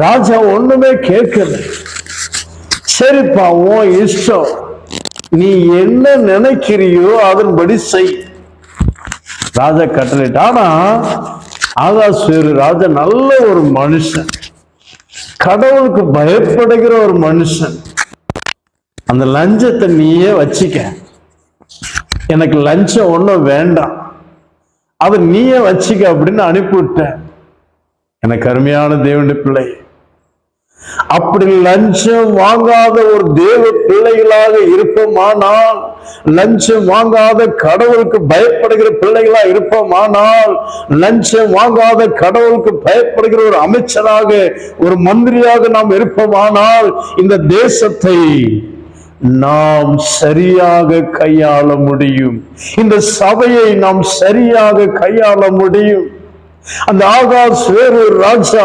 ராஜா ஒண்ணுமே கேட்கல. சரிப்பா, உன் இஷ்டம், நீ என்ன நினைக்கிறியோ அதன்படி செய். ராஜா கட்டளையிட்ட. ஆனா ஆகாஸ்வேரு ராஜா நல்ல ஒரு மனுஷன், கடவுளுக்கு பயப்படுகிற ஒரு மனுஷன். அந்த லஞ்சத்தை நீயே வச்சிக்க, எனக்கு லஞ்சம் ஒண்ணும் வேண்டாம், அதை நீயே வச்சிக்க அப்படின்னு அனுப்பிவிட்ட. எனக்கு அருமையான தேவனுடைய பிள்ளை, அப்படி லஞ்சம் வாங்காத ஒரு தேவ பிள்ளைகளாக இருப்போமானால், லஞ்சம் வாங்காத கடவுளுக்கு பயப்படுகிற பிள்ளைகளா இருப்போமானால், லஞ்சம் வாங்காத கடவுளுக்கு பயப்படுகிற ஒரு அமைச்சராக, ஒரு மந்திரியாக நாம் இருப்போமானால், இந்த தேசத்தை நாம் சரியாக கையாள முடியும். இந்த சபையை நாம் சரியாக கையாள முடியும். அந்த ஆகாஸ்வேரு ராஜா